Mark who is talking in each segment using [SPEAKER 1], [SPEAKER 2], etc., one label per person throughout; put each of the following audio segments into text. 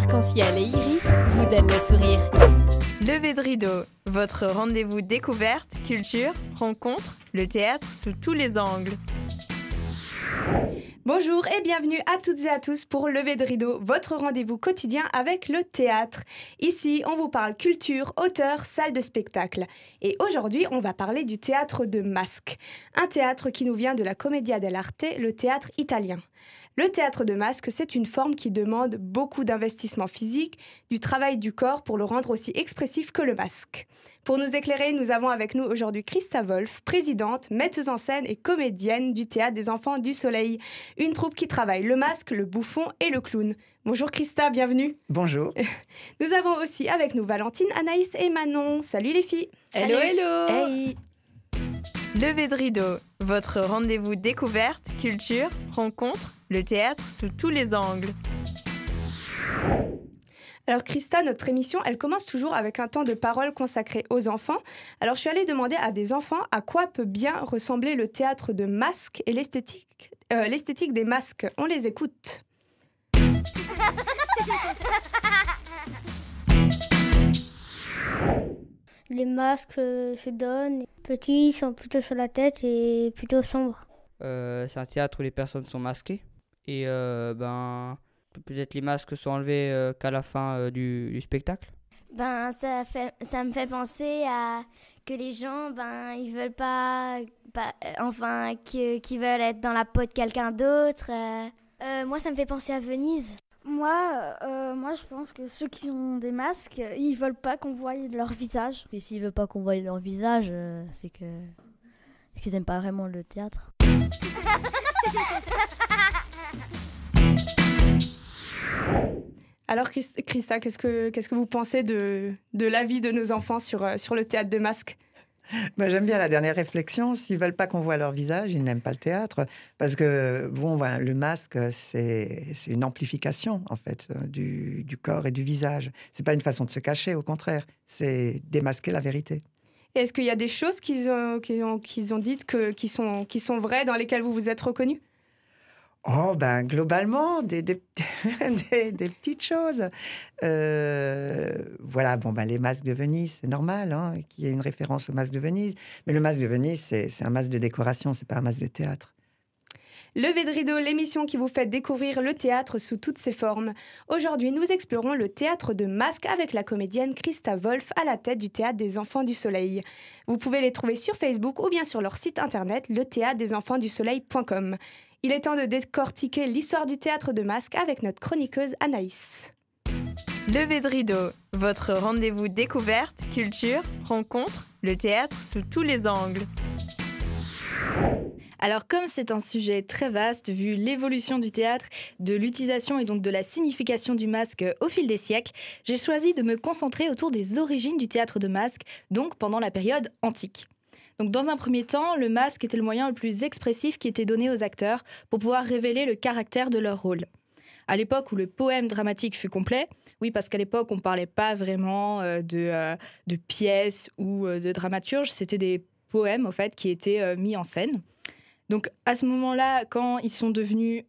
[SPEAKER 1] arc-en-ciel et iris vous donnent le sourire.
[SPEAKER 2] Levée de rideau, votre rendez-vous découverte, culture, rencontre, le théâtre sous tous les angles.
[SPEAKER 3] Bonjour et bienvenue à toutes et à tous pour Lever de rideau, votre rendez-vous quotidien avec le théâtre. Ici, on vous parle culture, auteur, salle de spectacle. Et aujourd'hui, on va parler du théâtre de masque. Un théâtre qui nous vient de la Commedia dell'arte, le théâtre italien. Le théâtre de masque, c'est une forme qui demande beaucoup d'investissement physique, du travail du corps pour le rendre aussi expressif que le masque. Pour nous éclairer, nous avons avec nous aujourd'hui Christa Wolf, présidente, metteuse en scène et comédienne du Théâtre des Enfants du Soleil, une troupe qui travaille le masque, le bouffon et le clown. Bonjour Christa, bienvenue.
[SPEAKER 4] Bonjour.
[SPEAKER 3] Nous avons aussi avec nous Valentine, Anaïs et Manon. Salut les filles.
[SPEAKER 2] Hello, hello.
[SPEAKER 3] Hey.
[SPEAKER 2] Levée de rideau, votre rendez-vous découverte, culture, rencontre, le théâtre sous tous les angles.
[SPEAKER 3] Alors Christa, notre émission, elle commence toujours avec un temps de parole consacré aux enfants. Alors je suis allée demander à des enfants à quoi peut bien ressembler le théâtre de masque et l'esthétique des masques. On les écoute.
[SPEAKER 5] Les masques se donnent. Petits sont plutôt sur la tête et plutôt sombres.
[SPEAKER 6] C'est un théâtre où les personnes sont masquées. Et peut-être les masques sont enlevés qu'à la fin du spectacle.
[SPEAKER 7] Ça me fait penser à que les gens, ils veulent qu'ils veulent être dans la peau de quelqu'un d'autre. Moi, ça me fait penser à Venise.
[SPEAKER 8] Moi, je pense que ceux qui ont des masques, ils veulent pas qu'on voie leur visage.
[SPEAKER 9] Et s'ils veulent pas qu'on voie leur visage, c'est qu'ils aiment pas vraiment le théâtre.
[SPEAKER 3] Alors Christa, qu'est-ce que vous pensez de l'avis de nos enfants sur le théâtre de masque ?
[SPEAKER 4] J'aime bien la dernière réflexion. S'ils veulent pas qu'on voit leur visage, ils n'aiment pas le théâtre. Parce que, le masque, c'est une amplification, en fait, du corps et du visage. C'est pas une façon de se cacher, au contraire. C'est démasquer la vérité.
[SPEAKER 3] Et est-ce qu'il y a des choses qu'ils ont dites qui sont vraies, dans lesquelles vous vous êtes reconnus ?
[SPEAKER 4] Globalement, des petites choses. Les masques de Venise, c'est normal qu'il y ait une référence au masque de Venise. Mais le masque de Venise, c'est un masque de décoration, c'est pas un masque de théâtre.
[SPEAKER 3] Levé de rideau, l'émission qui vous fait découvrir le théâtre sous toutes ses formes. Aujourd'hui, nous explorons le théâtre de masque avec la comédienne Christa Wolf à la tête du Théâtre des Enfants du Soleil. Vous pouvez les trouver sur Facebook ou bien sur leur site internet letheatredesenfantsdusoleil.com. Il est temps de décortiquer l'histoire du théâtre de masque avec notre chroniqueuse Anaïs.
[SPEAKER 2] Levée de rideau, votre rendez-vous découverte, culture, rencontre, le théâtre sous tous les angles.
[SPEAKER 10] Alors comme c'est un sujet très vaste, vu l'évolution du théâtre, de l'utilisation et donc de la signification du masque au fil des siècles, j'ai choisi de me concentrer autour des origines du théâtre de masque, donc pendant la période antique. Donc dans un premier temps, le masque était le moyen le plus expressif qui était donné aux acteurs pour pouvoir révéler le caractère de leur rôle. À l'époque où le poème dramatique fut complet, oui parce qu'à l'époque on ne parlait pas vraiment de pièces ou de dramaturges, c'était des poèmes en fait qui étaient mis en scène. Donc à ce moment-là, quand ils sont devenus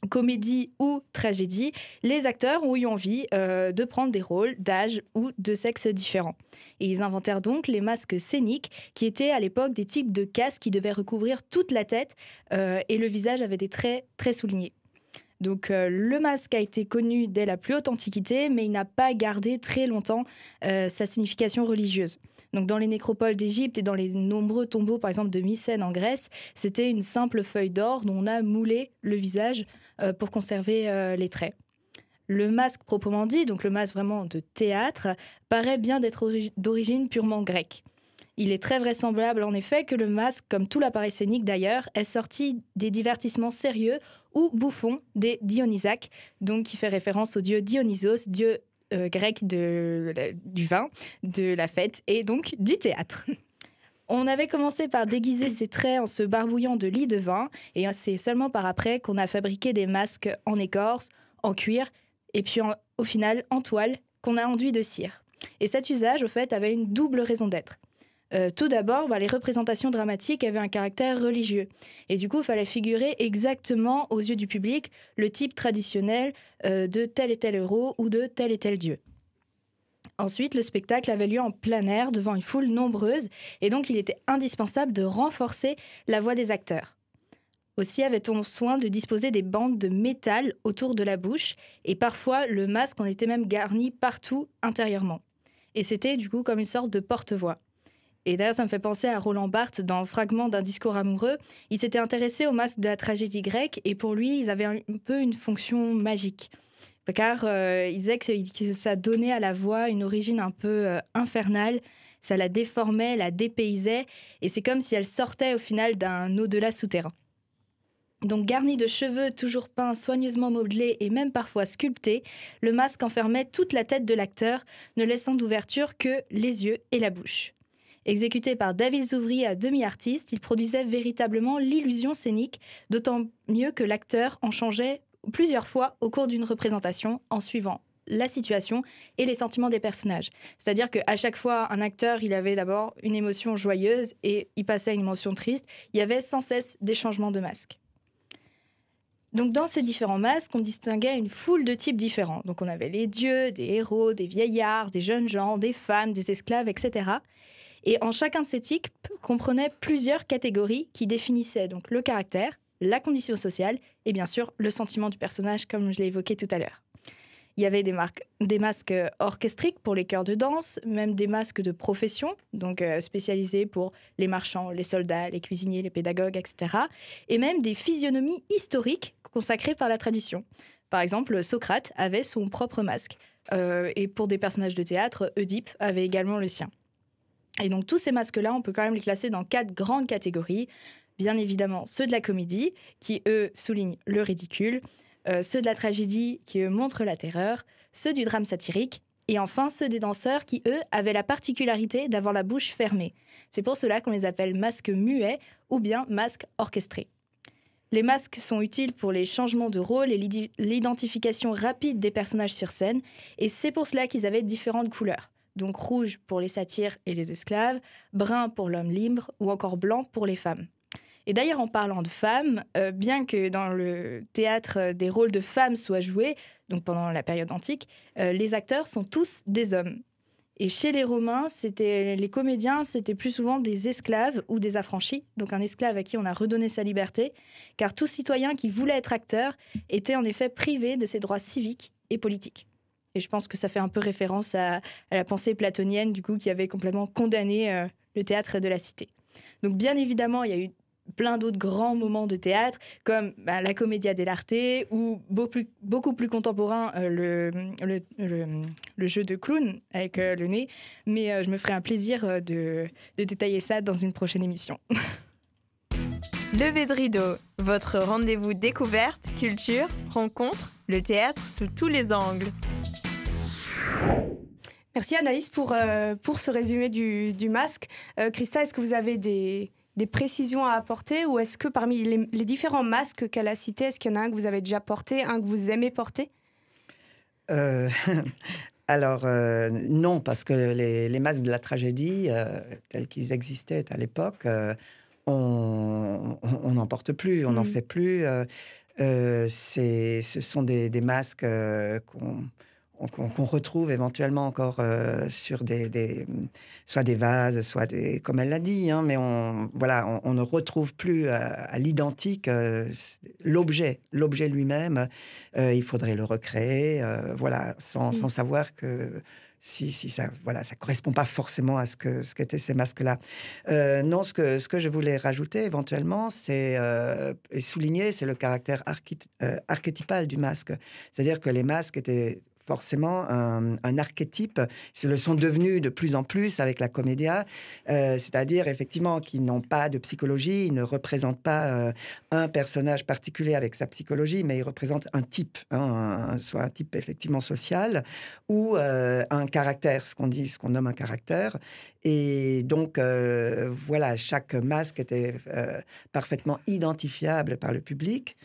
[SPEAKER 10] comédie ou tragédie, les acteurs ont eu envie de prendre des rôles d'âge ou de sexe différents. Et ils inventèrent donc les masques scéniques, qui étaient à l'époque des types de casques qui devaient recouvrir toute la tête et le visage avait des traits très soulignés. Donc le masque a été connu dès la plus haute antiquité, mais il n'a pas gardé très longtemps sa signification religieuse. Donc dans les nécropoles d'Égypte et dans les nombreux tombeaux, par exemple de Mycène en Grèce, c'était une simple feuille d'or dont on a moulé le visage pour conserver les traits. Le masque proprement dit, donc le masque vraiment de théâtre, paraît bien d'être d'origine purement grecque. Il est très vraisemblable en effet que le masque, comme tout l'appareil scénique d'ailleurs, est sorti des divertissements sérieux ou bouffons des Dionysaques, donc qui fait référence au dieu Dionysos, dieu grec du vin, de la fête et donc du théâtre. On avait commencé par déguiser ses traits en se barbouillant de lit de vin et c'est seulement par après qu'on a fabriqué des masques en écorce, en cuir et puis au final en toile qu'on a enduit de cire. Et cet usage, au fait, avait une double raison d'être. Tout d'abord, les représentations dramatiques avaient un caractère religieux. Et du coup, il fallait figurer exactement aux yeux du public le type traditionnel de tel et tel héros ou de tel et tel dieu. Ensuite, le spectacle avait lieu en plein air devant une foule nombreuse et donc il était indispensable de renforcer la voix des acteurs. Aussi avait-on soin de disposer des bandes de métal autour de la bouche et parfois le masque en était même garni partout intérieurement. Et c'était du coup comme une sorte de porte-voix. Et d'ailleurs, ça me fait penser à Roland Barthes dans Fragment d'un discours amoureux. Il s'était intéressé au masque de la tragédie grecque et pour lui, ils avaient un peu une fonction magique. Car il disait que ça donnait à la voix une origine un peu infernale, ça la déformait, la dépaysait, et c'est comme si elle sortait au final d'un au-delà souterrain. Donc garni de cheveux toujours peints, soigneusement modelés et même parfois sculptés, le masque enfermait toute la tête de l'acteur, ne laissant d'ouverture que les yeux et la bouche. Exécuté par David Zouvry à demi-artiste, il produisait véritablement l'illusion scénique, d'autant mieux que l'acteur en changeait plusieurs fois au cours d'une représentation en suivant la situation et les sentiments des personnages. C'est-à-dire qu'à chaque fois, un acteur, il avait d'abord une émotion joyeuse et il passait à une émotion triste. Il y avait sans cesse des changements de masque. Donc dans ces différents masques, on distinguait une foule de types différents. Donc on avait les dieux, des héros, des vieillards, des jeunes gens, des femmes, des esclaves, etc. Et en chacun de ces types comprenait plusieurs catégories qui définissaient donc le caractère, la condition sociale et bien sûr le sentiment du personnage comme je l'ai évoqué tout à l'heure. Il y avait des masques orchestriques pour les chœurs de danse, même des masques de profession, donc spécialisés pour les marchands, les soldats, les cuisiniers, les pédagogues, etc. Et même des physionomies historiques consacrées par la tradition. Par exemple, Socrate avait son propre masque. Et pour des personnages de théâtre, Oedipe avait également le sien. Et donc tous ces masques-là, on peut quand même les classer dans 4 grandes catégories. Bien évidemment, ceux de la comédie, qui, eux, soulignent le ridicule. Ceux de la tragédie, qui, eux, montrent la terreur. Ceux du drame satirique. Et enfin, ceux des danseurs, qui, eux, avaient la particularité d'avoir la bouche fermée. C'est pour cela qu'on les appelle masques muets ou bien masques orchestrés. Les masques sont utiles pour les changements de rôle et l'identification rapide des personnages sur scène. Et c'est pour cela qu'ils avaient différentes couleurs. Donc rouge pour les satyres et les esclaves, brun pour l'homme libre ou encore blanc pour les femmes. Et d'ailleurs, en parlant de femmes, bien que dans le théâtre des rôles de femmes soient joués, donc pendant la période antique, les acteurs sont tous des hommes. Et chez les Romains, les comédiens, c'était plus souvent des esclaves ou des affranchis, donc un esclave à qui on a redonné sa liberté, car tout citoyen qui voulait être acteur était en effet privé de ses droits civiques et politiques. Et je pense que ça fait un peu référence à la pensée platonienne, du coup, qui avait complètement condamné le théâtre de la cité. Donc, bien évidemment, il y a eu plein d'autres grands moments de théâtre, comme la Commedia dell'arte, ou beaucoup plus contemporain, le jeu de clown avec le nez. Mais je me ferai un plaisir de détailler ça dans une prochaine émission.
[SPEAKER 2] Lever de rideau, votre rendez-vous découverte, culture, rencontre, le théâtre sous tous les angles.
[SPEAKER 3] Merci Anaïs pour ce résumé du masque. Christa, est-ce que vous avez des précisions à apporter ou est-ce que parmi les différents masques qu'elle a cités, est-ce qu'il y en a un que vous avez déjà porté, un que vous aimez porter ?
[SPEAKER 4] Alors, non, parce que les masques de la tragédie, tels qu'ils existaient à l'époque, on n'en porte plus, on n'en fait plus. Ce sont des masques qu'on retrouve éventuellement encore sur soit des vases, soit comme elle l'a dit, hein, mais on ne retrouve plus à l'identique l'objet lui-même. Il faudrait le recréer, sans savoir que si ça correspond pas forcément à ce qu'étaient ces masques-là. Non, ce que je voulais rajouter éventuellement, c'est et souligner, c'est le caractère archétypal du masque. C'est-à-dire que les masques étaient forcément un archétype. Ils le sont devenus de plus en plus avec la commedia, c'est-à-dire effectivement qu'ils n'ont pas de psychologie, ils ne représentent pas un personnage particulier avec sa psychologie, mais ils représentent un type, soit un type effectivement social ou un caractère, ce qu'on nomme un caractère. Et donc, chaque masque était parfaitement identifiable par le public.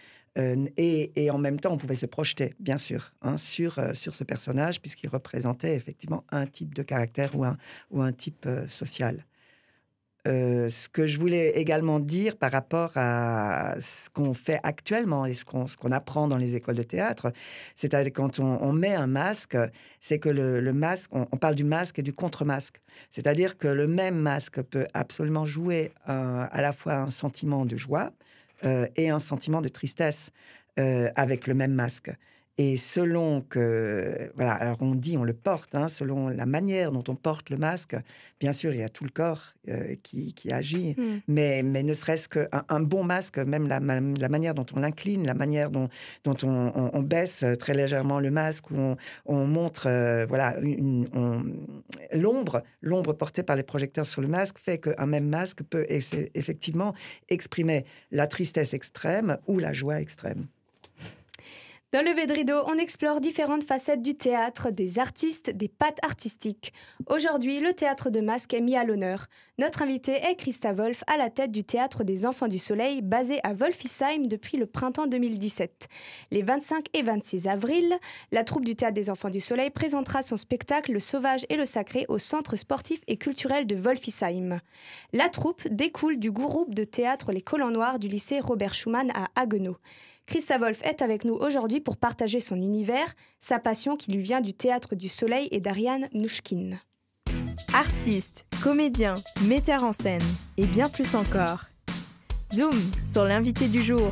[SPEAKER 4] Et en même temps, on pouvait se projeter, bien sûr, sur ce personnage, puisqu'il représentait effectivement un type de caractère ou un type social. Ce que je voulais également dire par rapport à ce qu'on fait actuellement et ce qu'on apprend dans les écoles de théâtre, c'est-à-dire quand on met un masque, c'est que le masque, on parle du masque et du contre-masque. C'est-à-dire que le même masque peut absolument jouer à la fois un sentiment de joie et un sentiment de tristesse avec le même masque. Et selon que, voilà, alors on dit, on le porte, hein, selon la manière dont on porte le masque, bien sûr, il y a tout le corps qui agit, mais ne serait-ce qu'un bon masque, même la manière dont on l'incline, la manière dont on baisse très légèrement le masque, où on montre, voilà, l'ombre portée par les projecteurs sur le masque fait qu'un même masque peut effectivement exprimer la tristesse extrême ou la joie extrême.
[SPEAKER 3] Dans Lever de rideau, on explore différentes facettes du théâtre, des artistes, des pattes artistiques. Aujourd'hui, le théâtre de masque est mis à l'honneur. Notre invitée est Christa Wolf, à la tête du Théâtre des Enfants du Soleil, basé à Wolfisheim depuis le printemps 2017. Les 25 et 26 avril, la troupe du Théâtre des Enfants du Soleil présentera son spectacle Le Sauvage et le Sacré au Centre sportif et culturel de Wolfisheim. La troupe découle du groupe de théâtre Les Collants Noirs du lycée Robert Schumann à Haguenau. Christa Wolf est avec nous aujourd'hui pour partager son univers, sa passion qui lui vient du Théâtre du Soleil et d'Ariane Nouchkine.
[SPEAKER 2] Artiste, comédien, metteur en scène et bien plus encore. Zoom sur l'invité du jour.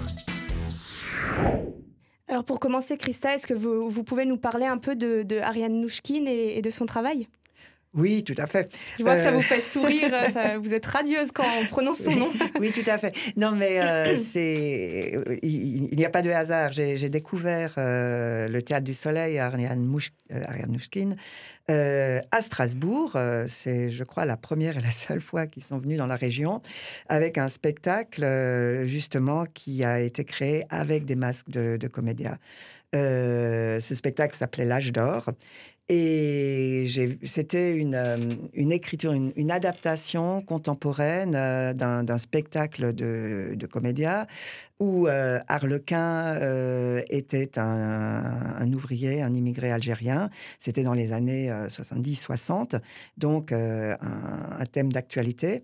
[SPEAKER 3] Alors pour commencer, Christa, est-ce que vous pouvez nous parler un peu de Ariane Nouchkine et de son travail ?
[SPEAKER 4] Oui, tout à fait.
[SPEAKER 3] Je vois que ça vous fait sourire, vous êtes radieuse quand on prononce son nom.
[SPEAKER 4] Oui, tout à fait. Non, mais il n'y a pas de hasard. J'ai découvert le Théâtre du Soleil à Ariane Nouchkine à Strasbourg. C'est, je crois, la première et la seule fois qu'ils sont venus dans la région avec un spectacle, justement, qui a été créé avec des masques de comédiens. Ce spectacle s'appelait L'Âge d'or. Et c'était une écriture, une adaptation contemporaine d'un spectacle de comédia où Arlequin était un ouvrier, un immigré algérien. C'était dans les années 70-60, donc un thème d'actualité.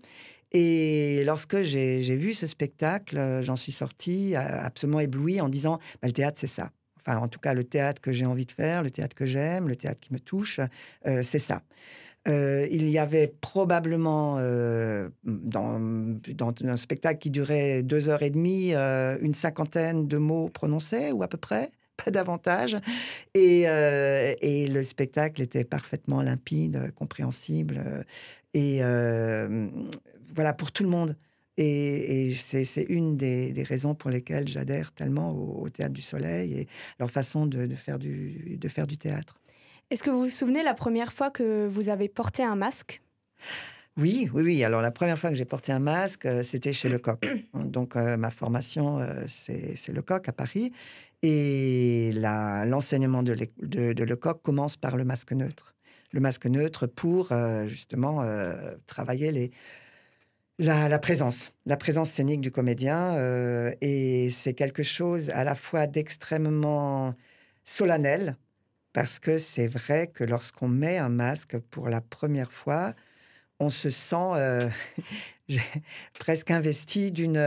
[SPEAKER 4] Et lorsque j'ai vu ce spectacle, j'en suis sortie absolument éblouie en disant « le théâtre, c'est ça ». Enfin, en tout cas, le théâtre que j'ai envie de faire, le théâtre que j'aime, le théâtre qui me touche, c'est ça. Il y avait probablement, dans un spectacle qui durait 2h30, une cinquantaine de mots prononcés, ou à peu près, pas davantage. Et le spectacle était parfaitement limpide, compréhensible. Et voilà, pour tout le monde. Et c'est une des raisons pour lesquelles j'adhère tellement au Théâtre du Soleil et leur façon de faire du théâtre.
[SPEAKER 3] Est-ce que vous vous souvenez la première fois que vous avez porté un masque ?
[SPEAKER 4] Oui. Alors, la première fois que j'ai porté un masque, c'était chez Lecoq. Donc, ma formation, c'est Lecoq à Paris. Et l'enseignement de Lecoq commence par le masque neutre. Le masque neutre pour, justement, travailler la présence scénique du comédien, et c'est quelque chose à la fois d'extrêmement solennel, parce que c'est vrai que lorsqu'on met un masque pour la première fois, on se sent presque investi d'une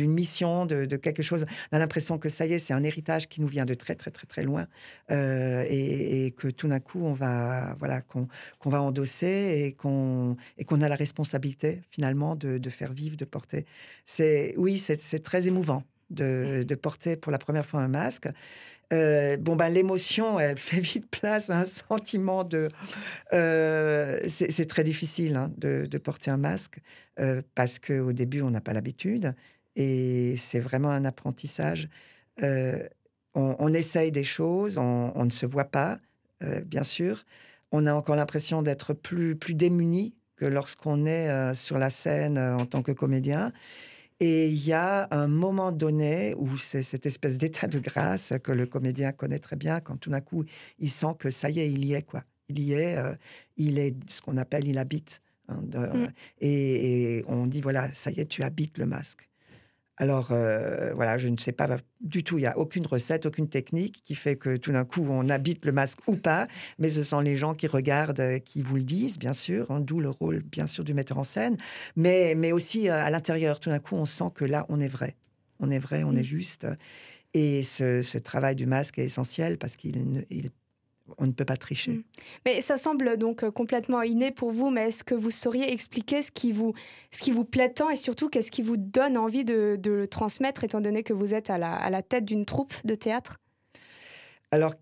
[SPEAKER 4] mission, de quelque chose. On a l'impression que ça y est, c'est un héritage qui nous vient de très, très, très, très loin, et que tout d'un coup, qu'on va endosser et qu'on a la responsabilité, finalement, de faire vivre, de porter. C'est très émouvant de porter pour la première fois un masque. L'émotion, elle fait vite place à un sentiment de... c'est très difficile de porter un masque parce qu'au début, on n'a pas l'habitude et c'est vraiment un apprentissage. On essaye des choses, on ne se voit pas, bien sûr. On a encore l'impression d'être plus démuni que lorsqu'on est sur la scène en tant que comédien. Et il y a un moment donné où c'est cette espèce d'état de grâce que le comédien connaît très bien, quand tout d'un coup, il sent que ça y est, il y est, quoi. Il y est, il est ce qu'on appelle, il habite. Et on dit, voilà, ça y est, tu habites le masque. Alors, voilà, je ne sais pas du tout, il n'y a aucune recette, aucune technique qui fait que tout d'un coup, on habite le masque ou pas, mais ce sont les gens qui regardent, qui vous le disent, bien sûr, hein, d'où le rôle, bien sûr, du metteur en scène, mais aussi à l'intérieur, tout d'un coup, on sent que là, on est vrai. On est vrai, on est juste. Et ce travail du masque est essentiel parce on ne peut pas tricher.
[SPEAKER 3] Mais ça semble donc complètement inné pour vous, mais est-ce que vous sauriez expliquer ce qui vous plaît tant et surtout qu'est-ce qui vous donne envie de le transmettre étant donné que vous êtes à la tête d'une troupe de théâtre?
[SPEAKER 4] Alors,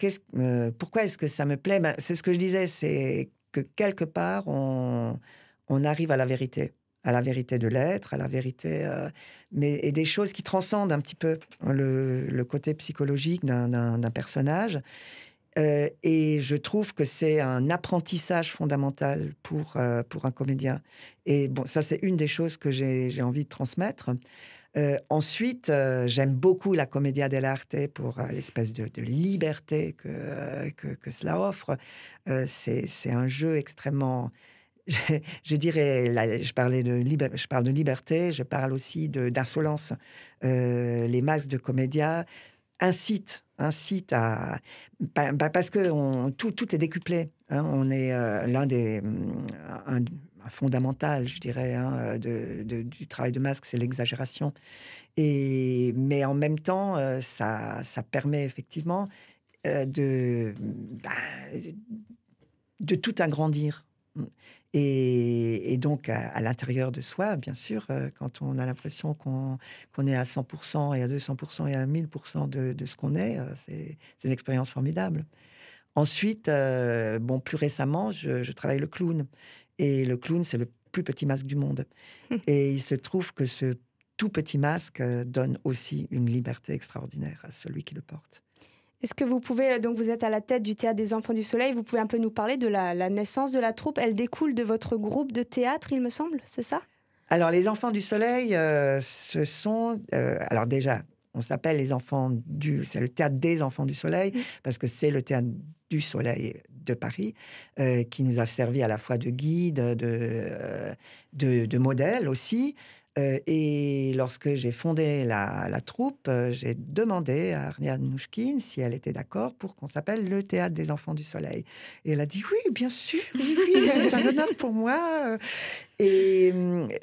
[SPEAKER 4] pourquoi est-ce que ça me plaît? C'est ce que je disais, c'est que quelque part, on arrive à la vérité de l'être, à la vérité, et des choses qui transcendent un petit peu le côté psychologique d'un personnage. Et je trouve que c'est un apprentissage fondamental pour un comédien. Et bon, ça, c'est une des choses que j'ai envie de transmettre. Ensuite, j'aime beaucoup la commedia dell'arte pour l'espèce de liberté que cela offre. C'est un jeu extrêmement... Je dirais, là, je parle de liberté, je parle aussi d'insolence. Les masques de comédia incitent à... parce que tout est décuplé. Hein, on est l'un des... un fondamental, je dirais, hein, du travail de masque, c'est l'exagération. Mais en même temps, ça permet effectivement de tout agrandir. Et donc, à l'intérieur de soi, bien sûr, quand on a l'impression qu'on est à 100% et à 200% et à 1000% de ce qu'on est, c'est une expérience formidable. Ensuite, plus récemment, je travaille le clown. Et le clown, c'est le plus petit masque du monde. Et il se trouve que ce tout petit masque donne aussi une liberté extraordinaire à celui qui le porte.
[SPEAKER 3] Est-ce que vous pouvez, donc vous êtes à la tête du Théâtre des Enfants du Soleil, vous pouvez un peu nous parler de la naissance de la troupe? Elle découle de votre groupe de théâtre, il me semble, c'est ça? Alors,
[SPEAKER 4] les Enfants du Soleil, ce sont... alors déjà, on s'appelle les Enfants c'est le Théâtre des Enfants du Soleil, parce que c'est le Théâtre du Soleil de Paris, qui nous a servi à la fois de guide, de modèle aussi. Et lorsque j'ai fondé la troupe, j'ai demandé à Arnia Nouchkine si elle était d'accord pour qu'on s'appelle le Théâtre des Enfants du Soleil. Et elle a dit oui, bien sûr, oui, c'est un honneur pour moi. Et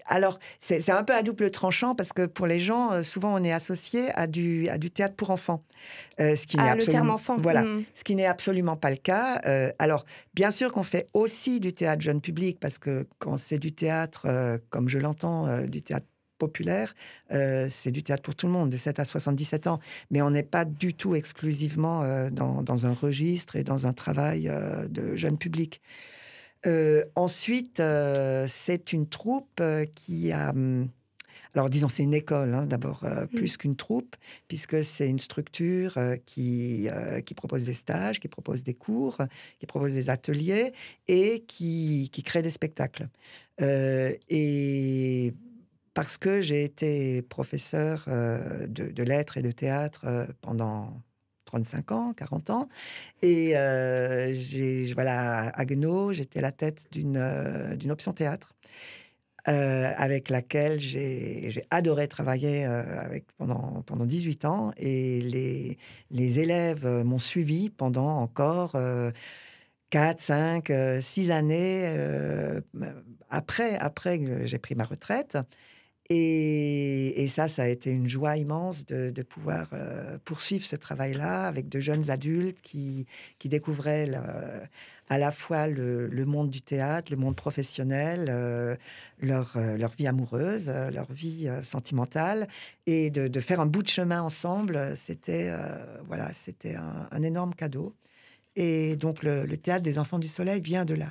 [SPEAKER 4] alors, c'est un peu à double tranchant parce que pour les gens, souvent on est associé à du théâtre pour enfants. Ce qui n'est
[SPEAKER 3] le terme enfant.
[SPEAKER 4] Voilà, ce qui n'est absolument pas le cas. Alors, bien sûr qu'on fait aussi du théâtre jeune public parce que quand c'est du théâtre, comme je l'entends, du théâtre populaire, c'est du théâtre pour tout le monde, de 7 à 77 ans. Mais on n'est pas du tout exclusivement dans un registre et dans un travail de jeune public. Ensuite, c'est une troupe qui a... alors, disons, c'est une école, hein, d'abord, plus qu'une troupe, puisque c'est une structure qui propose des stages, qui propose des cours, qui propose des ateliers et qui crée des spectacles. Et parce que j'ai été professeur de lettres et de théâtre pendant 35 ans, 40 ans. Et à Haguenau, j'étais à la tête d'une option théâtre avec laquelle j'ai adoré travailler pendant 18 ans. Et les élèves m'ont suivi pendant encore 4, 5, 6 années après que j'ai pris ma retraite. Et ça a été une joie immense de pouvoir poursuivre ce travail-là avec de jeunes adultes qui découvraient à la fois le monde du théâtre, le monde professionnel, leur vie amoureuse, leur vie sentimentale. Et de faire un bout de chemin ensemble, c'était un énorme cadeau. Et donc, le Théâtre des Enfants du Soleil vient de là.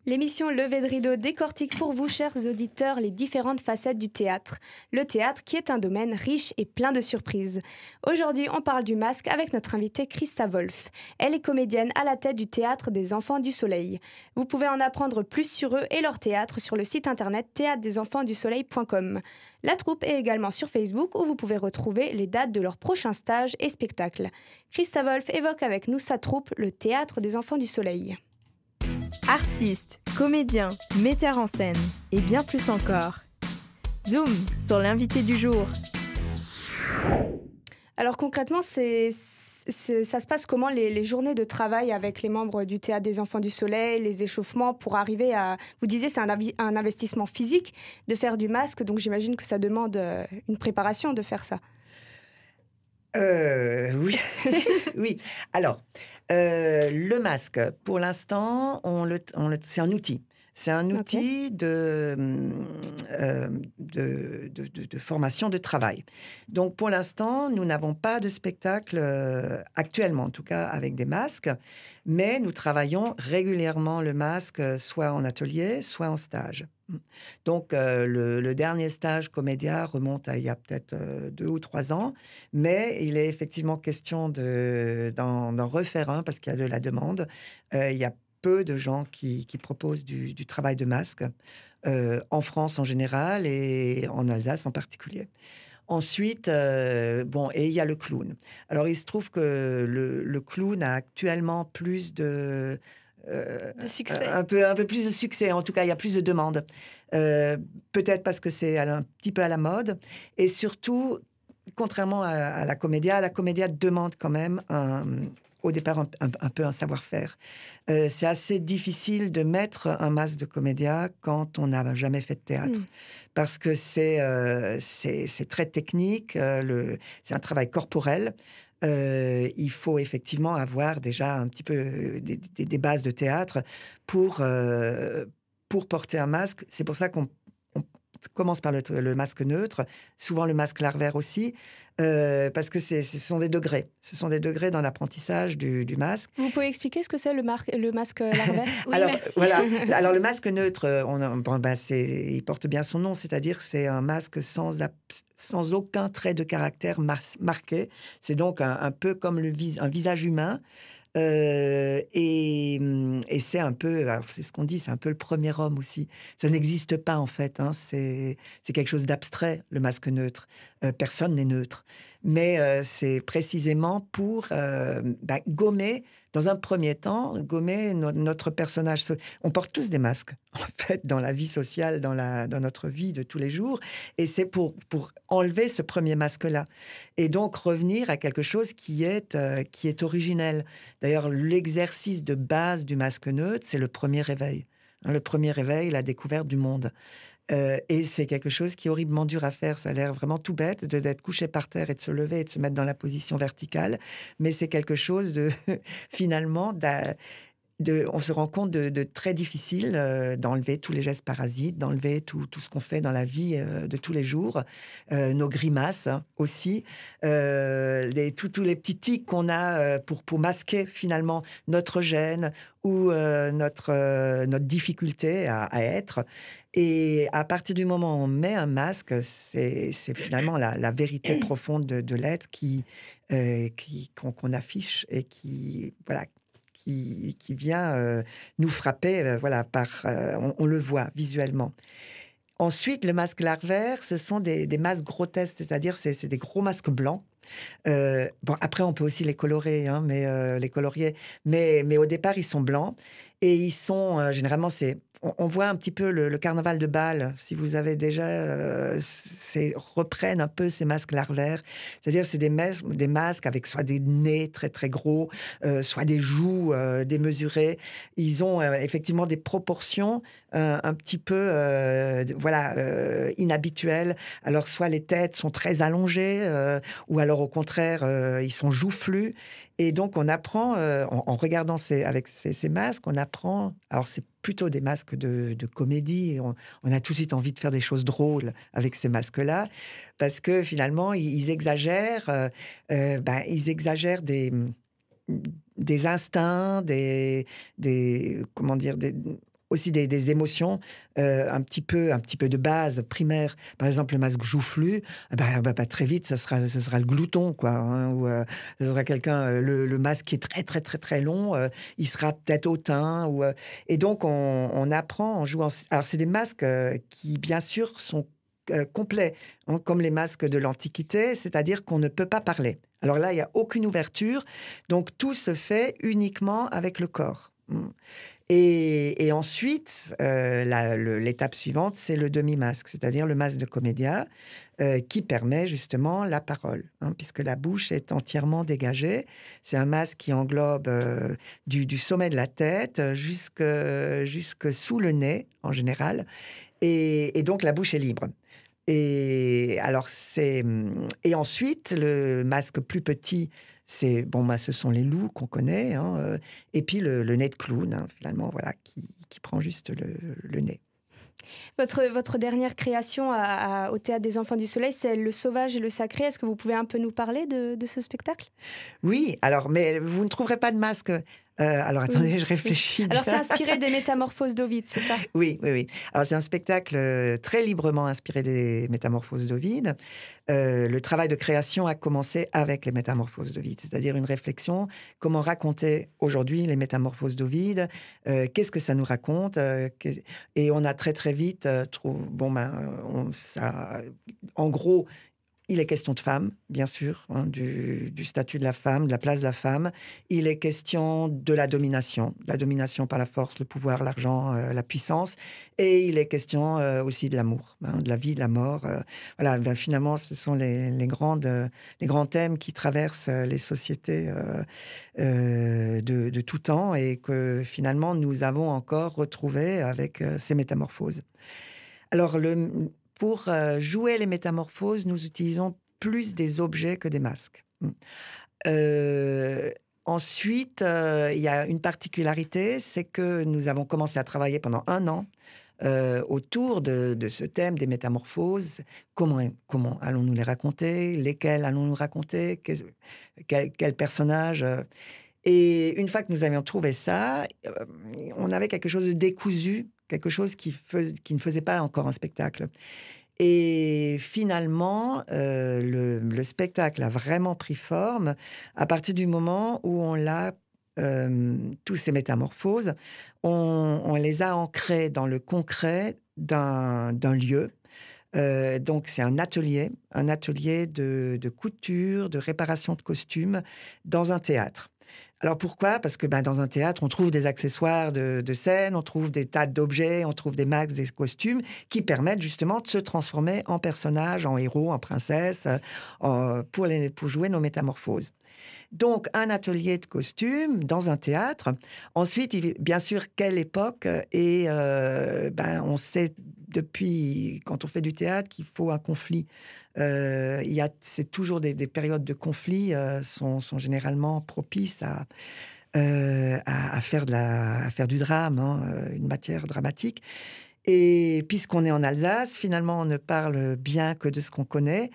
[SPEAKER 3] L'émission Lever de rideau décortique pour vous, chers auditeurs, les différentes facettes du théâtre. Le théâtre qui est un domaine riche et plein de surprises. Aujourd'hui, on parle du masque avec notre invitée Christa Wolf. Elle est comédienne à la tête du Théâtre des Enfants du Soleil. Vous pouvez en apprendre plus sur eux et leur théâtre sur le site internet théâtredesenfantsdusoleil.com. La troupe est également sur Facebook où vous pouvez retrouver les dates de leurs prochains stages et spectacles. Christa Wolf évoque avec nous sa troupe, le Théâtre des Enfants du Soleil.
[SPEAKER 2] Artistes, comédiens, metteurs en scène et bien plus encore. Zoom sur l'invité du jour.
[SPEAKER 3] Alors concrètement, ça se passe comment les journées de travail avec les membres du Théâtre des Enfants du Soleil, les échauffements pour arriver à... Vous disiez c'est un investissement physique de faire du masque, donc j'imagine que ça demande une préparation de faire ça.
[SPEAKER 4] Oui. Oui. Alors, le masque, pour l'instant, c'est un outil. C'est un outil de formation, de travail. Donc, pour l'instant, nous n'avons pas de spectacle, actuellement, en tout cas, avec des masques. Mais nous travaillons régulièrement le masque, soit en atelier, soit en stage. Donc, le dernier stage Comédia remonte à il y a peut-être 2 ou 3 ans. Mais il est effectivement question d'en refaire un parce qu'il y a de la demande. Il y a peu de gens qui proposent du travail de masque, en France en général et en Alsace en particulier. Ensuite, et il y a le clown. Alors, il se trouve que le clown a actuellement plus de
[SPEAKER 3] succès.
[SPEAKER 4] Un peu plus de succès. En tout cas, il y a plus de demandes. Peut-être parce que c'est un petit peu à la mode. Et surtout, contrairement à la Comédia demande quand même au départ un peu un savoir-faire. C'est assez difficile de mettre un masque de Comédia quand on n'a jamais fait de théâtre. Parce que c'est très technique, c'est un travail corporel. Il faut effectivement avoir déjà un petit peu des bases de théâtre pour porter un masque. C'est pour ça qu'on commence par le masque neutre, souvent le masque larvaire aussi, parce que ce sont des degrés. Ce sont des degrés dans l'apprentissage du masque.
[SPEAKER 3] Vous pouvez expliquer ce que c'est le masque larvaire? Oui,
[SPEAKER 4] alors,
[SPEAKER 3] merci.
[SPEAKER 4] Voilà. Alors, le masque neutre, il porte bien son nom, c'est-à-dire c'est un masque sans aucun trait de caractère marqué. C'est donc un peu comme un visage humain. Et c'est un peu, alors c'est ce qu'on dit, c'est un peu le premier homme aussi. Ça n'existe pas en fait, hein, c'est quelque chose d'abstrait, le masque neutre. Personne n'est neutre. Mais c'est précisément pour gommer, dans un premier temps, gommer notre personnage. On porte tous des masques, en fait, dans la vie sociale, dans notre vie de tous les jours. Et c'est pour enlever ce premier masque-là. Et donc revenir à quelque chose qui est originel. D'ailleurs, l'exercice de base du masque neutre, c'est le premier réveil. Le premier réveil, la découverte du monde. Et c'est quelque chose qui est horriblement dur à faire. Ça a l'air vraiment tout bête d'être couché par terre et de se lever et de se mettre dans la position verticale. Mais c'est quelque chose finalement, on se rend compte de très difficile d'enlever tous les gestes parasites, d'enlever tout ce qu'on fait dans la vie de tous les jours, nos grimaces aussi, tous les petits tics qu'on a pour masquer finalement notre gêne ou notre difficulté à être. Et à partir du moment où on met un masque, c'est finalement la vérité profonde de l'être qu'on affiche et qui vient nous frapper, on le voit visuellement. Ensuite, le masque larvaire, ce sont des masques grotesques, c'est-à-dire c'est des gros masques blancs. Après, on peut aussi les colorer, hein, les colorier, mais au départ, ils sont blancs et ils sont généralement on voit un petit peu le carnaval de Bâle, si vous avez déjà... reprennent un peu ces masques larvaires. C'est-à-dire c'est des masques avec soit des nez très, très gros, soit des joues démesurées. Ils ont effectivement des proportions un petit peu inhabituelles. Alors, soit les têtes sont très allongées, ou alors au contraire, ils sont joufflus. Et donc, on apprend, en regardant avec ces masques, on apprend... Alors, c'est plutôt des masques de comédie. Et on a tout de suite envie de faire des choses drôles avec ces masques-là, parce que finalement, ils exagèrent, des instincts, aussi des émotions un petit peu de base primaire. Par exemple, le masque joufflu, très vite, ça sera le glouton, quoi, hein, ou ça sera quelqu'un, le masque qui est très, très, très, très long, il sera peut-être hautain. Et donc, on apprend en jouant... Alors, c'est des masques qui, bien sûr, sont complets, hein, comme les masques de l'Antiquité, c'est-à-dire qu'on ne peut pas parler. Alors là, il n'y a aucune ouverture, donc tout se fait uniquement avec le corps. Et ensuite, l'étape suivante, c'est le demi-masque, c'est-à-dire le masque de comédia, qui permet justement la parole, puisque la bouche est entièrement dégagée. C'est un masque qui englobe du sommet de la tête jusque sous le nez, en général, et donc la bouche est libre. Et ensuite, le masque plus petit, ce sont les loups qu'on connaît, et puis le nez de clown, finalement, voilà, qui prend juste le nez.
[SPEAKER 3] Votre dernière création au Théâtre des Enfants du Soleil, c'est Le Sauvage et le Sacré. Est-ce que vous pouvez un peu nous parler de ce spectacle ?
[SPEAKER 4] Oui, alors, mais vous ne trouverez pas de masque. Alors, attendez,
[SPEAKER 3] oui.
[SPEAKER 4] je réfléchis.
[SPEAKER 3] Alors, c'est inspiré des Métamorphoses d'Ovide, c'est ça ?
[SPEAKER 4] Oui. Alors, c'est un spectacle très librement inspiré des Métamorphoses d'Ovide. Le travail de création a commencé avec les Métamorphoses d'Ovide, c'est-à-dire une réflexion, comment raconter aujourd'hui les Métamorphoses d'Ovide, qu'est-ce que ça nous raconte, et on a très vite en gros, il est question de femmes, bien sûr, du statut de la femme, de la place de la femme. Il est question de la domination par la force, le pouvoir, l'argent, la puissance. Et il est question aussi de l'amour, de la vie, de la mort. Voilà, finalement, ce sont les grands thèmes qui traversent les sociétés de tout temps et que finalement, nous avons encore retrouvés avec ces métamorphoses. Alors, pour jouer les métamorphoses, nous utilisons plus des objets que des masques. Ensuite, il y a une particularité, c'est que nous avons commencé à travailler pendant 1 an autour de ce thème des métamorphoses. Comment allons-nous les raconter ? Lesquels allons-nous raconter ? Quel personnage ? Et une fois que nous avions trouvé ça, on avait quelque chose de décousu, quelque chose qui ne faisait pas encore un spectacle. Et finalement, le spectacle a vraiment pris forme à partir du moment où on l'a, tous ces métamorphoses, on les a ancrées dans le concret d'un lieu. Donc, c'est un atelier de couture, de réparation de costumes dans un théâtre. Alors pourquoi ? Parce que dans un théâtre, on trouve des accessoires de scène, on trouve des tas d'objets, on trouve des masques, des costumes qui permettent justement de se transformer en personnages, en héros, en princesses, pour jouer nos métamorphoses. Donc, un atelier de costumes dans un théâtre. Ensuite, bien sûr, quelle époque ? Et on sait depuis, quand on fait du théâtre, qu'il faut un conflit. C'est toujours des périodes de conflit sont généralement propices à faire du drame, une matière dramatique. Et puisqu'on est en Alsace, finalement, on ne parle bien que de ce qu'on connaît.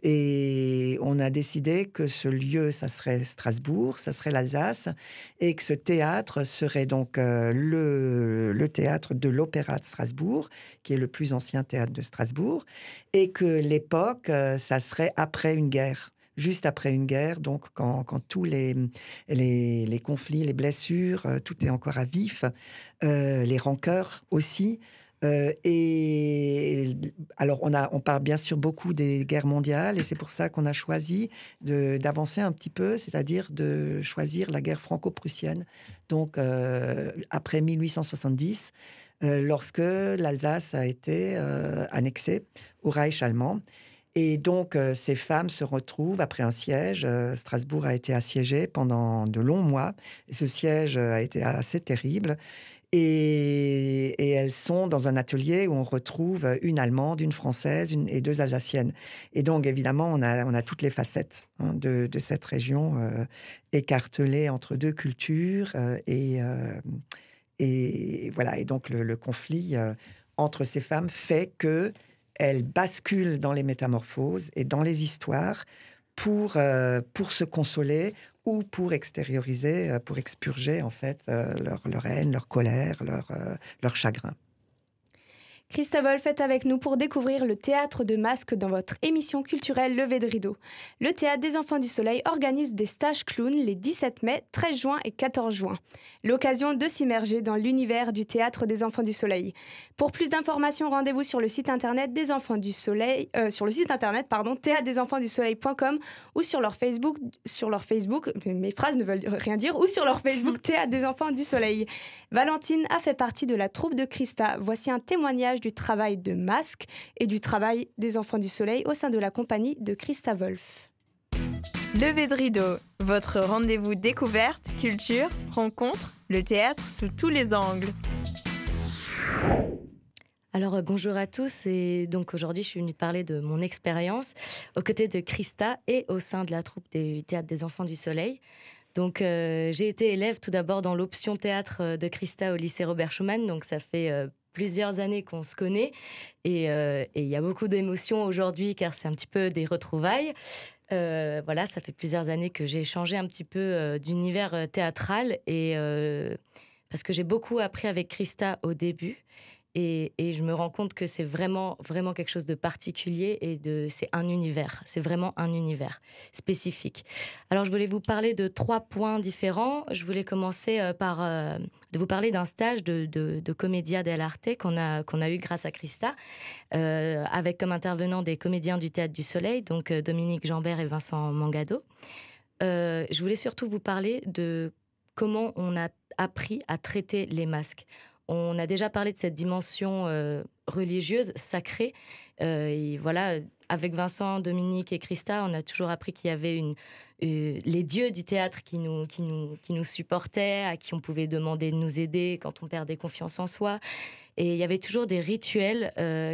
[SPEAKER 4] Et on a décidé que ce lieu, ça serait Strasbourg, ça serait l'Alsace, et que ce théâtre serait donc le théâtre de l'Opéra de Strasbourg, qui est le plus ancien théâtre de Strasbourg, et que l'époque, ça serait après une guerre. Juste après une guerre, donc quand tous les conflits, les blessures, tout est encore à vif, les rancœurs aussi. Et alors, on parle bien sûr beaucoup des guerres mondiales, et c'est pour ça qu'on a choisi d'avancer un petit peu, c'est-à-dire de choisir la guerre franco-prussienne, donc après 1870, lorsque l'Alsace a été annexée au Reich allemand. Et donc, ces femmes se retrouvent après un siège. Strasbourg a été assiégée pendant de longs mois. Et ce siège a été assez terrible. Et elles sont dans un atelier où on retrouve une Allemande, une Française et 2 Alsaciennes. Et donc, évidemment, on a toutes les facettes de cette région écartelée entre 2 cultures. Et voilà. Et donc, le conflit entre ces femmes fait qu'elles basculent dans les métamorphoses et dans les histoires pour se consoler ou pour extérioriser, pour expurger en fait leur haine, leur colère, leur chagrin.
[SPEAKER 3] Christa Wolf est avec nous pour découvrir le théâtre de masques dans votre émission culturelle Lever de rideau. Le Théâtre des Enfants du Soleil organise des stages clowns les 17 mai, 13 juin et 14 juin. L'occasion de s'immerger dans l'univers du Théâtre des Enfants du Soleil. Pour plus d'informations, rendez-vous sur le site internet des Enfants du Soleil, théâtredesenfantsdusoleil.com ou sur leur Facebook, mes phrases ne veulent rien dire, ou sur leur Facebook Théâtre des Enfants du Soleil. Valentine a fait partie de la troupe de Christa. Voici un témoignage du travail de masque et du travail des Enfants du Soleil au sein de la compagnie de Christa Wolf.
[SPEAKER 2] Lever de rideau, votre rendez-vous découverte, culture, rencontre, le théâtre sous tous les angles.
[SPEAKER 11] Alors bonjour à tous, et donc aujourd'hui je suis venue te parler de mon expérience aux côtés de Christa et au sein de la troupe du Théâtre des Enfants du Soleil. Donc j'ai été élève tout d'abord dans l'option théâtre de Christa au lycée Robert Schumann, donc ça fait plusieurs années qu'on se connaît et il y a beaucoup d'émotions aujourd'hui car c'est un petit peu des retrouvailles. Voilà, ça fait plusieurs années que j'ai changé un petit peu d'univers théâtral et parce que j'ai beaucoup appris avec Christa au début. Et je me rends compte que c'est vraiment, vraiment quelque chose de particulier et c'est un univers. C'est vraiment un univers spécifique. Alors, je voulais vous parler de 3 points différents. Je voulais commencer de vous parler d'un stage de Commedia dell'arte qu'on a eu grâce à Christa, avec comme intervenants des comédiens du Théâtre du Soleil, donc Dominique Jambert et Vincent Mangado. Je voulais surtout vous parler de comment on a appris à traiter les masques. On a déjà parlé de cette dimension religieuse, sacrée. Et voilà, avec Vincent, Dominique et Christa, on a toujours appris qu'il y avait les dieux du théâtre qui nous supportaient, à qui on pouvait demander de nous aider quand on perdait confiance en soi. Et il y avait toujours des rituels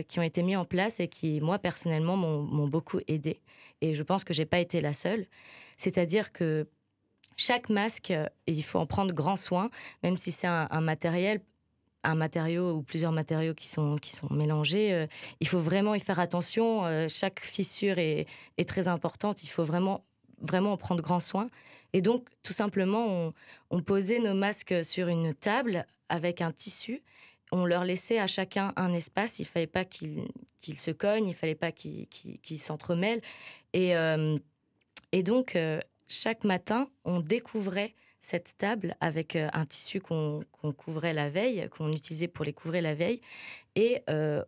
[SPEAKER 11] qui ont été mis en place et qui, moi, personnellement, m'ont beaucoup aidée. Et je pense que je n'ai pas été la seule. C'est-à-dire que chaque masque, il faut en prendre grand soin, même si c'est un matériau ou plusieurs matériaux qui sont mélangés. Il faut vraiment y faire attention. Chaque fissure est très importante. Il faut vraiment en prendre grand soin. Et donc, tout simplement, on posait nos masques sur une table avec un tissu. On leur laissait à chacun un espace. Il ne fallait pas qu'ils se cognent. Il ne fallait pas qu'ils s'entremêlent. Et donc, chaque matin, on découvrait cette table avec un tissu qu'on couvrait la veille, qu'on utilisait pour les couvrir la veille. Et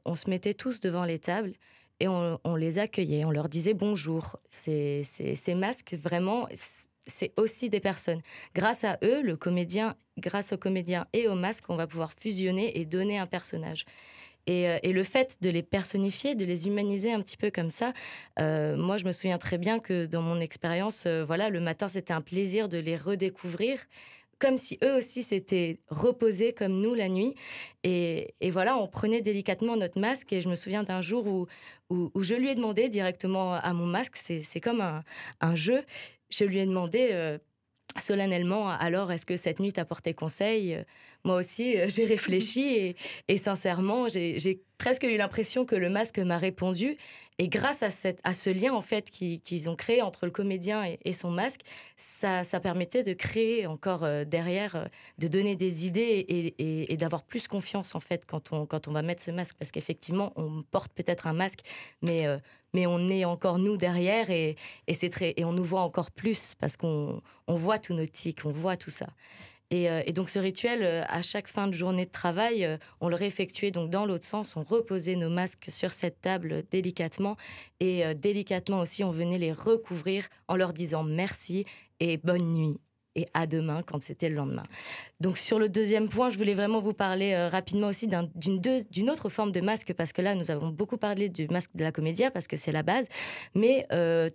[SPEAKER 11] on se mettait tous devant les tables et on les accueillait. On leur disait bonjour. Ces masques, vraiment, c'est aussi des personnes. Grâce à eux, grâce aux comédiens et aux masques, on va pouvoir fusionner et donner un personnage. Et le fait de les personnifier, de les humaniser un petit peu comme ça, moi, je me souviens très bien que dans mon expérience, le matin, c'était un plaisir de les redécouvrir, comme si eux aussi s'étaient reposés comme nous la nuit. Et voilà, on prenait délicatement notre masque. Et je me souviens d'un jour où je lui ai demandé directement à mon masque, c'est comme un jeu, je lui ai demandé solennellement, alors, est-ce que cette nuit t'a porté conseil ? Moi aussi, j'ai réfléchi et sincèrement, j'ai presque eu l'impression que le masque m'a répondu. Et grâce à ce lien, en fait, qu'ils ont créé entre le comédien et son masque, ça permettait de créer encore derrière, de donner des idées et d'avoir plus confiance, en fait, quand on va mettre ce masque. Parce qu'effectivement, on porte peut-être un masque, mais on est encore nous derrière et on nous voit encore plus parce qu'on voit tous nos tics, on voit tout ça. Et donc ce rituel, à chaque fin de journée de travail, on le réeffectuait donc dans l'autre sens. On reposait nos masques sur cette table délicatement. Et délicatement aussi, on venait les recouvrir en leur disant merci et bonne nuit. Et à demain, quand c'était le lendemain. Donc, sur le deuxième point, je voulais vraiment vous parler rapidement aussi d'une autre forme de masque, parce que là, nous avons beaucoup parlé du masque de la comédia, parce que c'est la base. Mais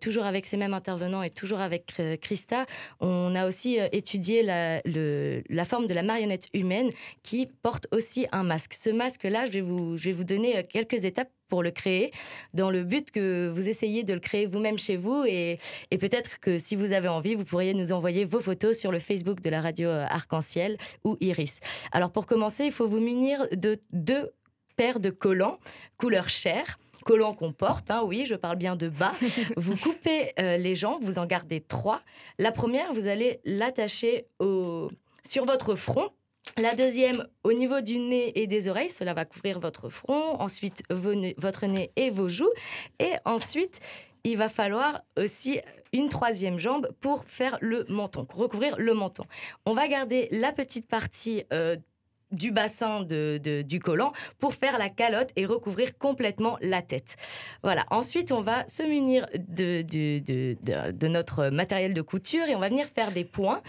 [SPEAKER 11] toujours avec ces mêmes intervenants et toujours avec Christa, on a aussi étudié la forme de la marionnette humaine qui porte aussi un masque. Ce masque-là, je vais vous donner quelques étapes pour le créer, dans le but que vous essayiez de le créer vous-même chez vous et peut-être que si vous avez envie, vous pourriez nous envoyer vos photos sur le Facebook de la radio Arc-en-Ciel ou Iris. Alors pour commencer, il faut vous munir de 2 paires de collants couleur chair, collants qu'on porte, oui, je parle bien de bas. Vous coupez les jambes, vous en gardez 3. La première, vous allez l'attacher sur votre front, La deuxième, au niveau du nez et des oreilles, cela va couvrir votre front, ensuite votre nez et vos joues. Et ensuite, il va falloir aussi une troisième jambe pour faire le menton, recouvrir le menton. On va garder la petite partie du bassin du collant pour faire la calotte et recouvrir complètement la tête. Voilà. Ensuite, on va se munir de notre matériel de couture et on va venir faire des points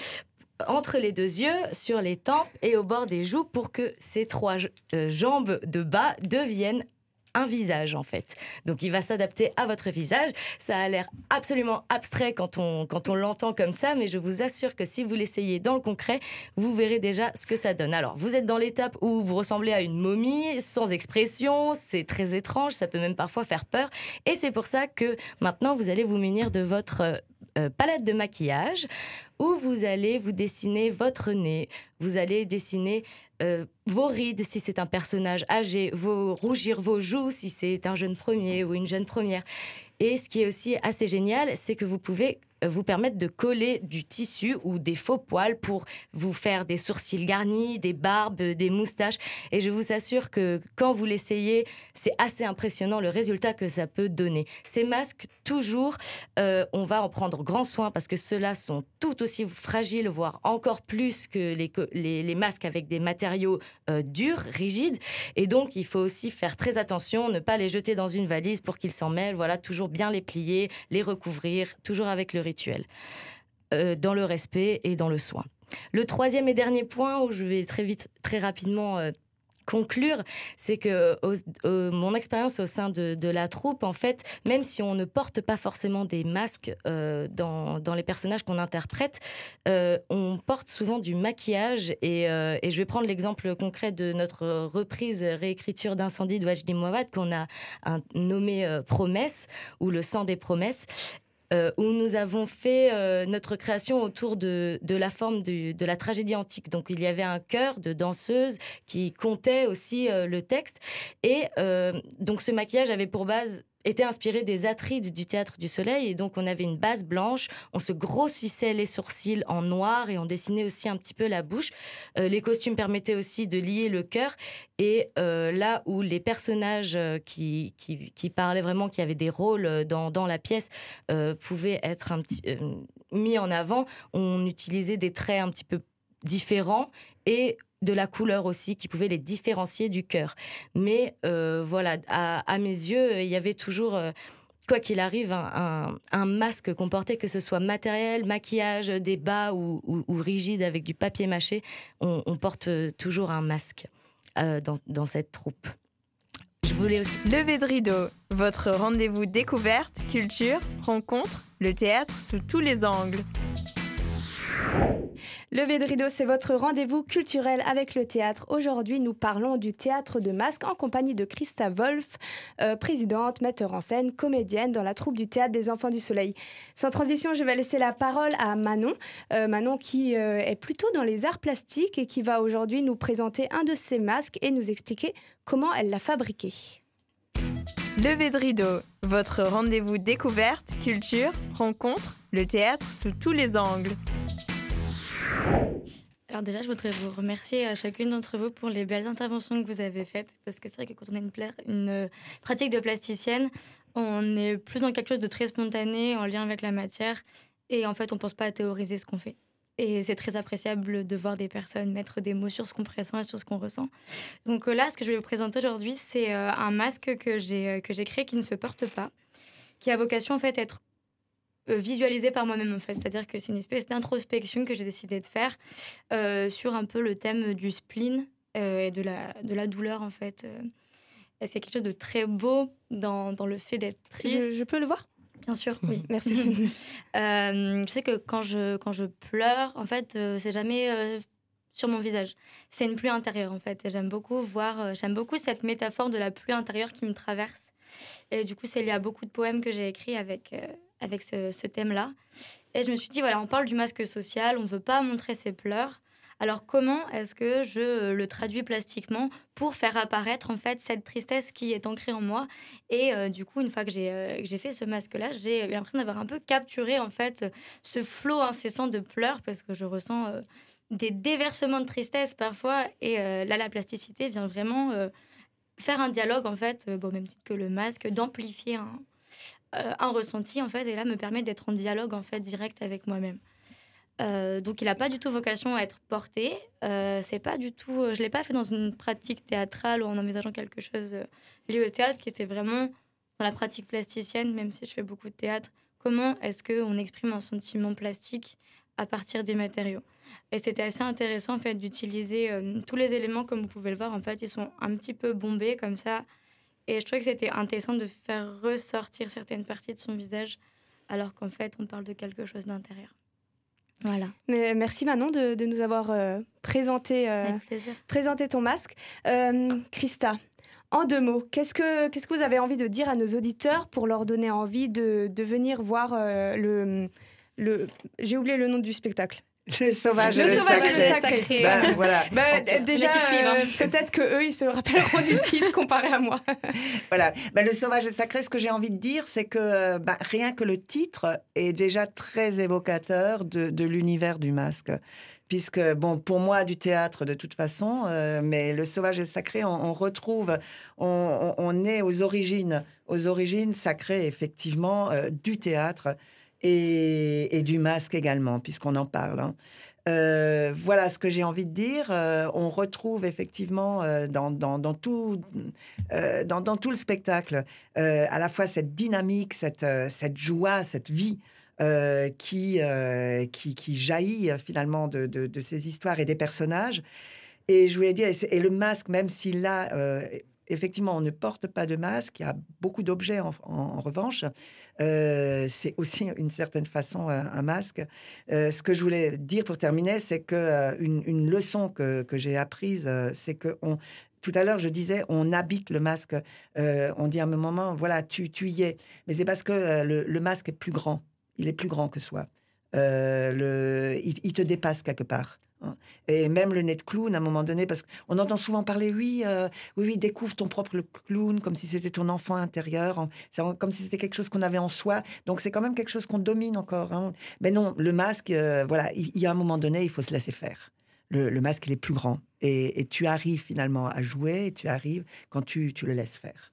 [SPEAKER 11] entre les deux yeux, sur les tempes et au bord des joues pour que ces trois jambes de bas deviennent un visage en fait. Donc il va s'adapter à votre visage. Ça a l'air absolument abstrait quand on l'entend comme ça, mais je vous assure que si vous l'essayez dans le concret, vous verrez déjà ce que ça donne. Alors vous êtes dans l'étape où vous ressemblez à une momie, sans expression, c'est très étrange, ça peut même parfois faire peur. Et c'est pour ça que maintenant vous allez vous munir de votre palette de maquillage où vous allez vous dessiner votre nez, vous allez dessiner vos rides si c'est un personnage âgé, rougir vos joues si c'est un jeune premier ou une jeune première. Et ce qui est aussi assez génial, c'est que vous pouvez vous permettre de coller du tissu ou des faux poils pour vous faire des sourcils garnis, des barbes, des moustaches. Et je vous assure que quand vous l'essayez, c'est assez impressionnant le résultat que ça peut donner. Ces masques, toujours, on va en prendre grand soin parce que ceux-là sont tout aussi fragiles, voire encore plus que les masques avec des matériaux durs, rigides. Et donc, il faut aussi faire très attention, ne pas les jeter dans une valise pour qu'ils s'en mêlent. Voilà, toujours bien les plier, les recouvrir, toujours avec le rituel, dans le respect et dans le soin. Le troisième et dernier point où je vais très rapidement conclure, c'est que mon expérience au sein de la troupe, en fait, même si on ne porte pas forcément des masques dans les personnages qu'on interprète, on porte souvent du maquillage et je vais prendre l'exemple concret de notre réécriture d'Incendie de Wajdi Mouawad qu'on a nommé Promesse ou Le sang des promesses. Où nous avons fait notre création autour de la forme de la tragédie antique. Donc, il y avait un chœur de danseuses qui comptait aussi le texte. Et donc, ce maquillage avait pour base été inspiré des Atrides du Théâtre du Soleil. Et donc, on avait une base blanche, on se grossissait les sourcils en noir et on dessinait aussi un petit peu la bouche. Les costumes permettaient aussi de lier le cœur. Et là où les personnages qui parlaient vraiment, qui avaient des rôles dans la pièce, pouvaient être mis en avant, on utilisait des traits un petit peu différents et de la couleur aussi, qui pouvait les différencier du cœur. Mais voilà, à mes yeux, il y avait toujours, quoi qu'il arrive, un masque qu'on portait, que ce soit matériel, maquillage, des bas ou rigide avec du papier mâché. On porte toujours un masque dans cette troupe. Je voulais aussi...
[SPEAKER 2] Levée de rideau, votre rendez-vous découverte, culture, rencontre, le théâtre sous tous les angles.
[SPEAKER 3] Levée de rideau, c'est votre rendez-vous culturel avec le théâtre. Aujourd'hui, nous parlons du théâtre de masques en compagnie de Christa Wolf, présidente, metteur en scène, comédienne dans la troupe du Théâtre des Enfants du Soleil. Sans transition, je vais laisser la parole à Manon. Manon qui est plutôt dans les arts plastiques et qui va aujourd'hui nous présenter un de ses masques et nous expliquer comment elle l'a fabriqué.
[SPEAKER 2] Levée de rideau, votre rendez-vous découverte, culture, rencontre, le théâtre sous tous les angles.
[SPEAKER 12] Alors déjà, je voudrais vous remercier à chacune d'entre vous pour les belles interventions que vous avez faites, parce que c'est vrai que quand on a une pratique de plasticienne, on est plus dans quelque chose de très spontané, en lien avec la matière, et en fait, on ne pense pas à théoriser ce qu'on fait. Et c'est très appréciable de voir des personnes mettre des mots sur ce qu'on pressent et sur ce qu'on ressent. Donc là, ce que je vais vous présenter aujourd'hui, c'est un masque que j'ai créé qui ne se porte pas, qui a vocation en fait à être visualisé par moi-même en fait. C'est-à-dire que c'est une espèce d'introspection que j'ai décidé de faire sur un peu le thème du spleen et de la douleur en fait. Et c'est quelque chose de très beau dans le fait d'être triste.
[SPEAKER 3] Je peux le voir ?
[SPEAKER 12] Bien sûr, oui.
[SPEAKER 3] Merci.
[SPEAKER 12] Je sais que quand je pleure, en fait, c'est jamais sur mon visage. C'est une pluie intérieure, en fait. Et j'aime beaucoup cette métaphore de la pluie intérieure qui me traverse. Et du coup, c'est lié à beaucoup de poèmes que j'ai écrits avec ce thème-là. Et je me suis dit, voilà, on parle du masque social, on ne veut pas montrer ses pleurs. Alors comment est-ce que je le traduis plastiquement pour faire apparaître en fait cette tristesse qui est ancrée en moi? Et du coup, une fois que j'ai fait ce masque-là, j'ai l'impression d'avoir un peu capturé en fait ce flot incessant de pleurs parce que je ressens des déversements de tristesse parfois. Et là, la plasticité vient vraiment faire un dialogue en fait, au même titre que le masque, d'amplifier un ressenti en fait, et là me permet d'être en dialogue en fait direct avec moi-même. Donc il n'a pas du tout vocation à être porté. C'est pas du tout, je l'ai pas fait dans une pratique théâtrale ou en envisageant quelque chose lié au théâtre, qui c'est vraiment dans la pratique plasticienne, même si je fais beaucoup de théâtre. Comment est-ce qu'on exprime un sentiment plastique à partir des matériaux? Et c'était assez intéressant en fait d'utiliser tous les éléments, comme vous pouvez le voir. En fait, ils sont un petit peu bombés comme ça. Et je trouvais que c'était intéressant de faire ressortir certaines parties de son visage, alors qu'en fait, on parle de quelque chose d'intérieur. Voilà.
[SPEAKER 3] Mais merci Manon de nous avoir présenté ton masque. Christa, en 2 mots, qu'est-ce que vous avez envie de dire à nos auditeurs pour leur donner envie de venir voir j'ai oublié le nom du spectacle.
[SPEAKER 4] Le sauvage et le sacré. Voilà.
[SPEAKER 3] Déjà, peut-être qu'eux, ils se rappelleront du titre comparé à moi.
[SPEAKER 4] Voilà. Le sauvage et le sacré, ce que j'ai envie de dire, c'est que rien que le titre est déjà très évocateur de l'univers du masque. Puisque, pour moi, du théâtre de toute façon, mais le sauvage et le sacré, on retrouve, on est aux origines sacrées, effectivement, du théâtre. Et du masque également, puisqu'on en parle. Voilà ce que j'ai envie de dire. On retrouve effectivement dans tout le spectacle à la fois cette dynamique, cette joie, cette vie qui jaillit finalement de ces histoires et des personnages. Et je voulais dire, et le masque, même s'il a... effectivement, on ne porte pas de masque. Il y a beaucoup d'objets en revanche. C'est aussi une certaine façon un masque. Ce que je voulais dire pour terminer, c'est que une leçon que j'ai apprise, c'est que tout à l'heure, je disais, on habite le masque. On dit à un moment, voilà, tu y es. Mais c'est parce que le masque est plus grand. Il est plus grand que soi. Il te dépasse quelque part. Et même le nez de clown, à un moment donné, parce qu'on entend souvent parler, oui, découvre ton propre clown, comme si c'était ton enfant intérieur, comme si c'était quelque chose qu'on avait en soi. Donc c'est quand même quelque chose qu'on domine encore. Mais non, le masque, voilà, il y a un moment donné, il faut se laisser faire. Le masque, il est plus grand. Et tu arrives finalement à jouer, et tu arrives quand tu le laisses faire.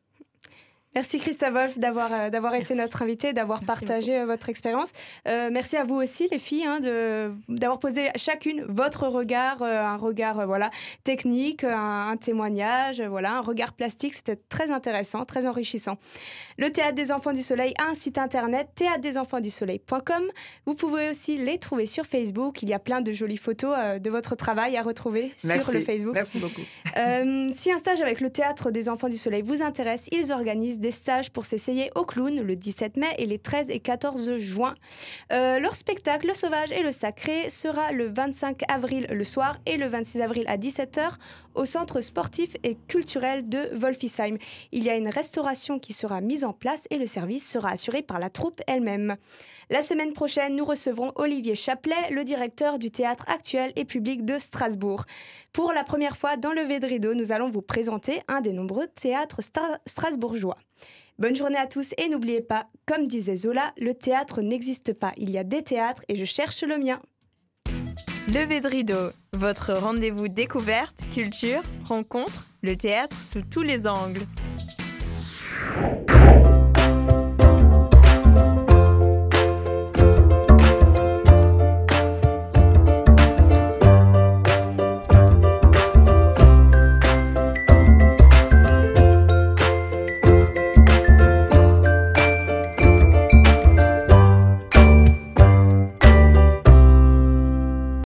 [SPEAKER 3] Merci Christa Wolf d'avoir été notre invitée, d'avoir partagé votre expérience. Merci à vous aussi les filles d'avoir posé chacune votre regard, un regard technique, un témoignage, un regard plastique. C'était très intéressant, très enrichissant. Le Théâtre des Enfants du Soleil a un site internet, théâtredesenfantsdusoleil.com. Vous pouvez aussi les trouver sur Facebook. Il y a plein de jolies photos de votre travail à retrouver sur le Facebook.
[SPEAKER 4] Merci beaucoup.
[SPEAKER 3] Si un stage avec le Théâtre des Enfants du Soleil vous intéresse, ils organisent des stages pour s'essayer au clown le 17 mai et les 13 et 14 juin. Leur spectacle, Le Sauvage et le Sacré, sera le 25 avril le soir et le 26 avril à 17h au centre sportif et culturel de Wolfisheim. Il y a une restauration qui sera mise en place et le service sera assuré par la troupe elle-même. La semaine prochaine, nous recevrons Olivier Chaplet, le directeur du Théâtre Actuel et Public de Strasbourg. Pour la première fois dans le Lever de Rideau, nous allons vous présenter un des nombreux théâtres strasbourgeois. Bonne journée à tous et n'oubliez pas, comme disait Zola, le théâtre n'existe pas. Il y a des théâtres et je cherche le mien.
[SPEAKER 2] Lever de Rideau, votre rendez-vous découverte, culture, rencontre, le théâtre sous tous les angles.